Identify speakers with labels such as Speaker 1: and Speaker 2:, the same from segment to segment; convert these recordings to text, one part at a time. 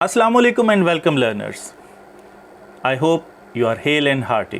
Speaker 1: Assalamu alaikum and welcome learners. I hope you are hale and hearty.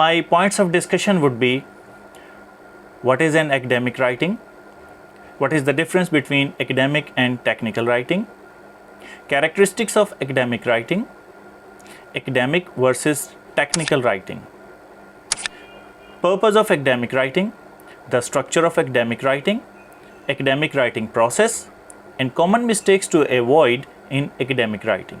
Speaker 1: My points of discussion would be: what is an academic writing? What is the difference between academic and technical writing? Characteristics of academic writing, academic versus technical writing, purpose of academic writing, the structure of academic writing process, and common mistakes to avoid in academic writing.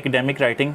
Speaker 1: academic writing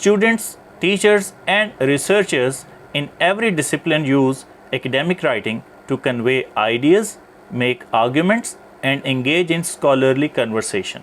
Speaker 1: Students, teachers and researchers in every discipline use academic writing to convey ideas, make arguments and engage in scholarly conversation.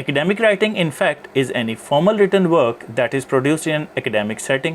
Speaker 1: Academic writing in fact is any formal written work that is produced in academic setting.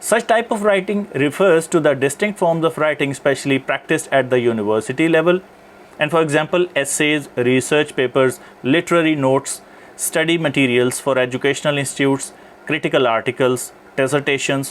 Speaker 1: Such type of writing refers to the distinct forms of writing specially practiced at the university level. And for example, essays, research papers, literary notes, study materials for educational institutes, critical articles, dissertations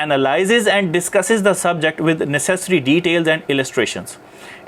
Speaker 1: analyzes and discusses the subject with necessary details and illustrations।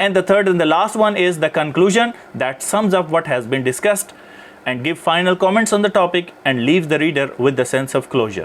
Speaker 1: And the third and the last one is the conclusion that sums up what has been discussed and give final comments on the topic and leaves the reader with the sense of closure।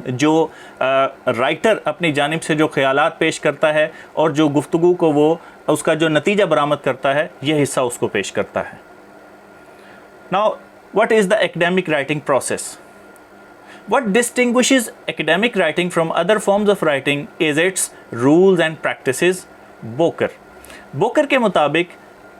Speaker 1: جو writer اپنی جانب سے جو خیالات پیش کرتا ہے اور جو گفتگو کو وہ اس کا جو نتیجہ برآمد کرتا ہے یہ حصہ اس کو پیش کرتا ہے. Now, what is the academic writing process? What distinguishes academic writing from other forms of writing is its rules and practices. Booker کے مطابق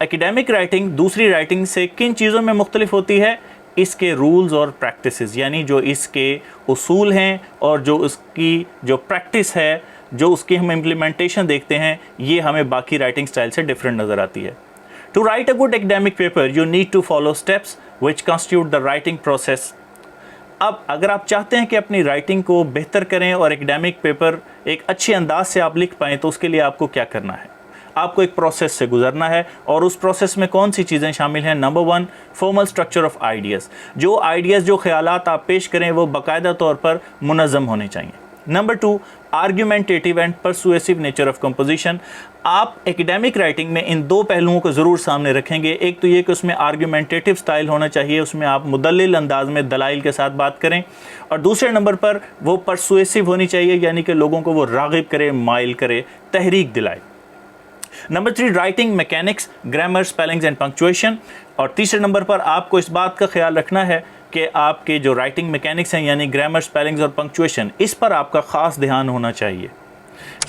Speaker 1: academic writing دوسری رائٹنگ سے کن چیزوں میں مختلف ہوتی ہے؟ اس کے رولز اور پریکٹسز، یعنی جو اس کے اصول ہیں اور جو اس کی جو پریکٹس ہے، جو اس کی ہم امپلیمنٹیشن دیکھتے ہیں، یہ ہمیں باقی رائٹنگ سٹائل سے ڈیفرنٹ نظر آتی ہے. To write a good academic paper, you need to follow steps which constitute the writing process. اب اگر آپ چاہتے ہیں کہ اپنی رائٹنگ کو بہتر کریں اور ایکڈیمک پیپر ایک اچھے انداز سے آپ لکھ پائیں تو اس کے لیے آپ کو کیا کرنا ہے؟ آپ کو ایک پروسیس سے گزرنا ہے، اور اس پروسیس میں کون سی چیزیں شامل ہیں؟ Number 1، formal structure of ideas. جو آئیڈیاز، جو خیالات آپ پیش کریں وہ باقاعدہ طور پر منظم ہونے چاہیے. نمبر 2، argumentative and persuasive nature of composition. آپ ایکڈیمک رائٹنگ میں ان دو پہلوؤں کو ضرور سامنے رکھیں گے. ایک تو یہ کہ اس میں آرگیومنٹیٹیو سٹائل ہونا چاہیے، اس میں آپ مدلل انداز میں دلائل کے ساتھ بات کریں، اور دوسرے نمبر پر وہ پرسویسو ہونی چاہیے، یعنی کہ لوگوں کو وہ راغب کرے، مائل کرے، تحریک دلائے. نمبر 3، writing mechanics, grammar, spellings and punctuation. اور تیسرے نمبر پر آپ کو اس بات کا خیال رکھنا ہے کہ آپ کے جو رائٹنگ میکینکس ہیں یعنی گرامر، اسپیلنگز اور پنکچویشن، اس پر آپ کا خاص دھیان ہونا چاہیے.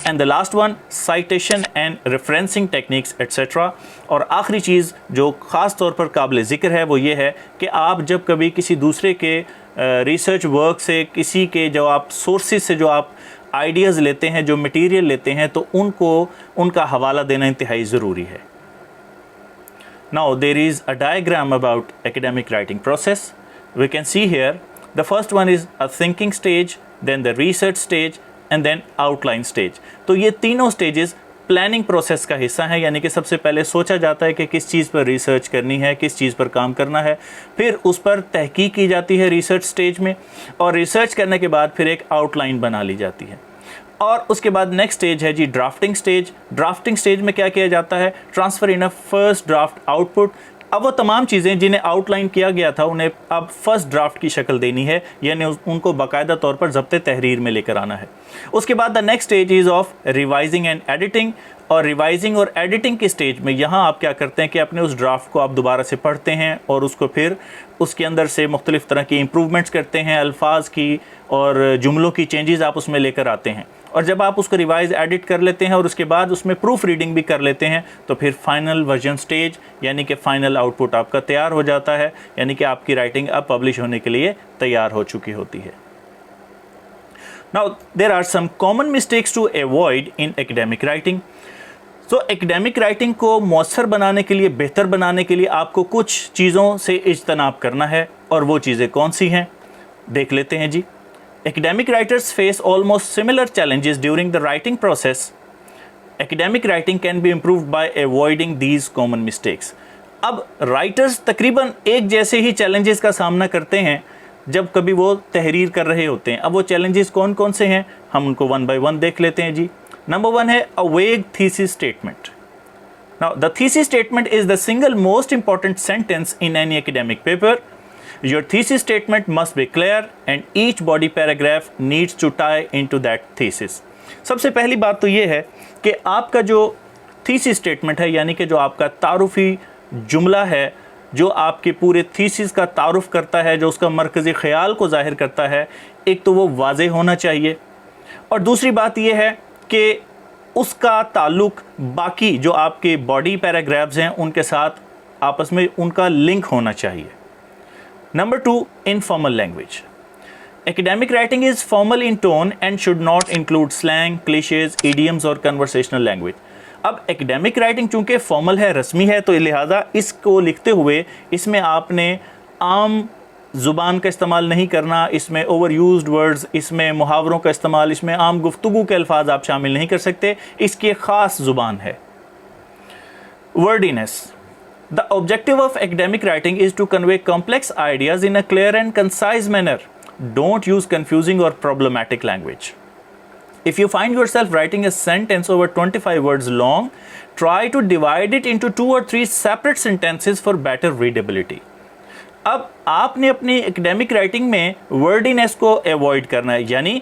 Speaker 1: And the last one, citation and referencing techniques et cetera. اور آخری چیز جو خاص طور پر قابل ذکر ہے وہ یہ ہے کہ آپ جب کبھی کسی دوسرے کے ریسرچ ورک سے، کسی کے جو آپ سورسز سے جو آپ آئیڈیاز لیتے ہیں، جو مٹیریل لیتے ہیں، تو ان کا حوالہ دینا انتہائی ضروری ہے. Now there is a diagram about academic writing process. We can see here the first one is a thinking stage, then the research stage and then outline stage. تو یہ تینوں سٹیجز پلاننگ پروسیس کا حصہ ہیں، یعنی کہ سب سے پہلے سوچا جاتا ہے کہ کس چیز پر ریسرچ کرنی ہے، کس چیز پر کام کرنا ہے، پھر اس پر تحقیق کی جاتی ہے ریسرچ سٹیج میں، اور ریسرچ کرنے کے بعد پھر ایک آؤٹ لائن بنا لی جاتی ہے. اور اس کے بعد نیکسٹ سٹیج ہے جی ڈرافٹنگ سٹیج. ڈرافٹنگ سٹیج میں کیا کیا جاتا ہے؟ Transfer in first draft out put. اب وہ تمام چیزیں جنہیں آؤٹ لائن کیا گیا تھا انہیں اب فرسٹ ڈرافٹ کی شکل دینی ہے، یعنی ان کو باقاعدہ طور پر ضبط تحریر میں لے کر آنا ہے. اس کے بعد the next stage is of revising and editing. اور ریوائزنگ اور ایڈیٹنگ کے سٹیج میں یہاں آپ کیا کرتے ہیں کہ اپنے اس ڈرافٹ کو آپ دوبارہ سے پڑھتے ہیں اور اس کو پھر اس کے اندر سے مختلف طرح کی امپروومنٹس کرتے ہیں، الفاظ کی اور جملوں کی چینجز آپ اس میں لے کر آتے ہیں. اور جب آپ اس کو ریوائز ایڈٹ کر لیتے ہیں اور اس کے بعد اس میں پروف ریڈنگ بھی کر لیتے ہیں تو پھر فائنل ورژن سٹیج، یعنی کہ فائنل آؤٹ پٹ آپ کا تیار ہو جاتا ہے، یعنی کہ آپ کی رائٹنگ اب پبلش ہونے کے لیے تیار ہو چکی ہوتی ہے. Now there are some common mistakes to avoid in academic writing. So academic writing کو مؤثر بنانے کے لیے، بہتر بنانے کے لیے آپ کو کچھ چیزوں سے اجتناب کرنا ہے، اور وہ چیزیں کون سی ہیں دیکھ لیتے ہیں جی. Academic writers face almost similar challenges during the writing process. Academic writing can be improved by avoiding these common mistakes. اب رائٹرز تقریباً ایک جیسے ہی چیلنجز کا سامنا کرتے ہیں جب کبھی وہ تحریر کر رہے ہوتے ہیں. اب وہ چیلنجز کون کون سے ہیں ہم ان کو ون بائی ون دیکھ لیتے ہیں جی. نمبر 1 ہے a vague thesis statement. Now the thesis statement is the single most important sentence in any academic paper. Your thesis statement must be clear and each body paragraph needs to tie into that thesis. سب سے پہلی بات تو یہ ہے کہ آپ کا جو thesis statement ہے، یعنی کہ جو آپ کا تعارفی جملہ ہے، جو آپ کے پورے تھیسس کا تعارف کرتا ہے، جو اس کا مرکزی خیال کو ظاہر کرتا ہے، ایک تو وہ واضح ہونا چاہیے، اور دوسری بات یہ ہے کہ اس کا تعلق باقی جو آپ کے باڈی پیراگرافز ہیں ان کے ساتھ آپس میں ان کا لنک ہونا چاہیے. نمبر 2، informal language. Academic writing is formal in tone and should not include slang, cliches, idioms اور conversational language. اب ایکڈیمک رائٹنگ چونکہ فارمل ہے، رسمی ہے، تو لہٰذا اس کو لکھتے ہوئے اس میں آپ نے عام زبان کا استعمال نہیں کرنا، اس میں اوور یوزڈ ورڈز، اس میں محاوروں کا استعمال، اس میں عام گفتگو کے الفاظ آپ شامل نہیں کر سکتے. اس کی ایک خاص زبان ہے. Wordiness. The objective of academic writing is to convey complex ideas in a clear and concise manner. Don't use confusing or problematic language. If you find yourself writing a sentence over 25 words long, try to divide it into 2 or 3 separate sentences for better readability. اب آپ نے اپنی academic writing میں ورڈینس کو avoid کرنا ہے، یعنی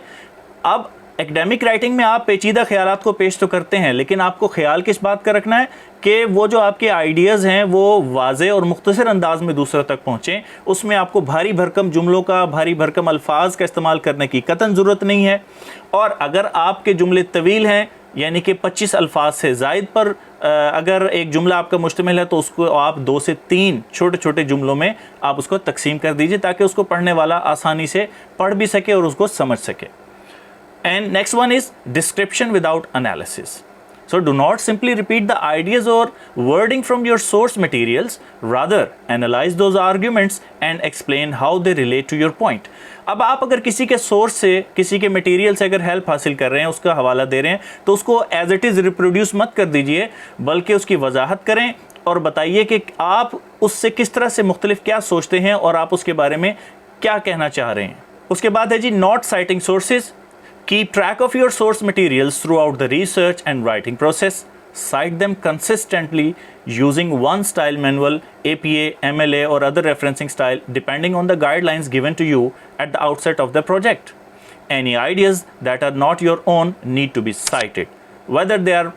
Speaker 1: اب ایکڈیمک رائٹنگ میں آپ پیچیدہ خیالات کو پیش تو کرتے ہیں، لیکن آپ کو خیال کس بات کا رکھنا ہے کہ وہ جو آپ کے آئیڈیاز ہیں وہ واضح اور مختصر انداز میں دوسروں تک پہنچیں. اس میں آپ کو بھاری بھرکم جملوں کا، بھاری بھرکم الفاظ کا استعمال کرنے کی قطعاً ضرورت نہیں ہے. اور اگر آپ کے جملے طویل ہیں، یعنی کہ 25 الفاظ سے زائد پر اگر ایک جملہ آپ کا مشتمل ہے، تو اس کو آپ 2 سے 3 چھوٹے چھوٹے جملوں میں آپ اس کو تقسیم کر دیجئے، تاکہ اس کو پڑھنے والا آسانی سے پڑھ بھی سکے اور اس کو سمجھ سکے. And next one is description without analysis. So do not simply repeat the ideas or wording from your source materials, rather analyze those arguments and explain how they relate to your point. اب آپ اگر کسی کے source سے، کسی کے material سے اگر ہیلپ حاصل کر رہے ہیں، اس کا حوالہ دے رہے ہیں، تو اس کو ایز اٹ از ریپروڈیوس مت کر دیجئے، بلکہ اس کی وضاحت کریں اور بتائیے کہ آپ اس سے کس طرح سے مختلف کیا سوچتے ہیں اور آپ اس کے بارے میں کیا کہنا چاہ رہے ہیں. اس کے بعد ہے جی not citing sources. Keep track of your source materials throughout the research and writing process. Cite them consistently using one style manual, APA, MLA or other referencing style depending on the guidelines given to you at the outset of the project. Any ideas that are not your own need to be cited, whether they are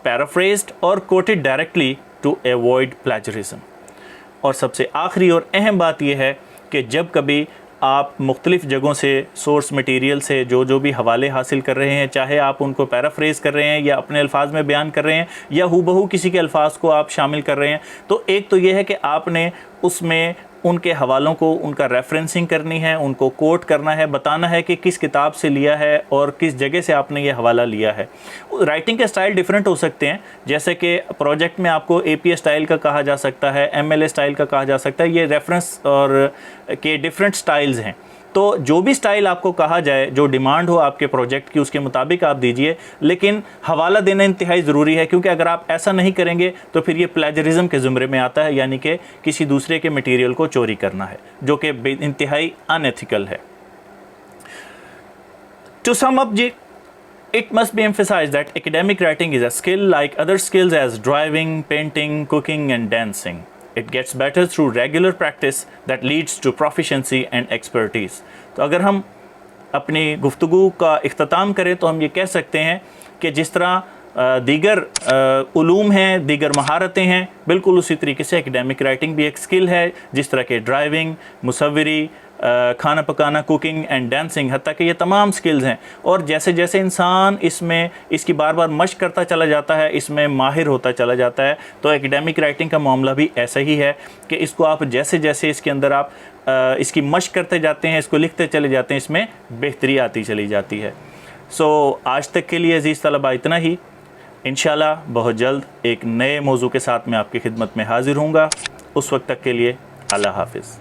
Speaker 1: paraphrased or quoted directly to avoid plagiarism. اور سب سے آخری اور اہم بات یہ ہے کہ جب کبھی آپ مختلف جگہوں سے سورس مٹیریل سے جو بھی حوالے حاصل کر رہے ہیں، چاہے آپ ان کو پیرافریز کر رہے ہیں یا اپنے الفاظ میں بیان کر رہے ہیں یا ہو بہو کسی کے الفاظ کو آپ شامل کر رہے ہیں، تو ایک تو یہ ہے کہ آپ نے اس میں ان کے حوالوں کو، ان کا ریفرنسنگ کرنی ہے، ان کو کوٹ کرنا ہے، بتانا ہے کہ کس کتاب سے لیا ہے اور کس جگہ سے آپ نے یہ حوالہ لیا ہے. رائٹنگ کے سٹائل ڈیفرنٹ ہو سکتے ہیں، جیسے کہ پروجیکٹ میں آپ کو APA سٹائل کا کہا جا سکتا ہے، MLA سٹائل کا کہا جا سکتا ہے. یہ ریفرنس اور کے ڈیفرنٹ سٹائلز ہیں. تو جو بھی سٹائل آپ کو کہا جائے، جو ڈیمانڈ ہو آپ کے پروجیکٹ کی، اس کے مطابق آپ دیجئے، لیکن حوالہ دینا انتہائی ضروری ہے، کیونکہ اگر آپ ایسا نہیں کریں گے تو پھر یہ پلیجرزم کے زمرے میں آتا ہے، یعنی کہ کسی دوسرے کے مٹیریل کو چوری کرنا ہے، جو کہ انتہائی ان ایتھیکل ہے. To sum up جی، it must be emphasized that academic writing is a skill like other skills as driving, painting, cooking and dancing. It gets better through regular practice that leads to proficiency and expertise. تو اگر ہم اپنی گفتگو کا اختتام کریں تو ہم یہ کہہ سکتے ہیں کہ جس طرح دیگر علوم ہیں، دیگر مہارتیں ہیں، بالکل اسی طریقے سے ایکڈیمک رائٹنگ بھی ایک سکل ہے، جس طرح کہ ڈرائیونگ، مصوری، کھانا پکانا، کوکنگ اینڈ ڈانسنگ، حتیٰ کہ یہ تمام سکلز ہیں. اور جیسے جیسے انسان اس کی بار بار مشق کرتا چلا جاتا ہے، اس میں ماہر ہوتا چلا جاتا ہے، تو ایکڈیمک رائٹنگ کا معاملہ بھی ایسا ہی ہے کہ اس کو آپ جیسے جیسے اس کے اندر آپ اس کی مشق کرتے جاتے ہیں، اس کو لکھتے چلے جاتے ہیں، اس میں بہتری آتی چلی جاتی ہے. آج تک کے لیے عزیز طلباء اتنا ہی. انشاءاللہ بہت جلد ایک نئے موضوع کے ساتھ میں آپ کی خدمت میں حاضر ہوں گا. اس وقت تک کے لیے اللہ حافظ.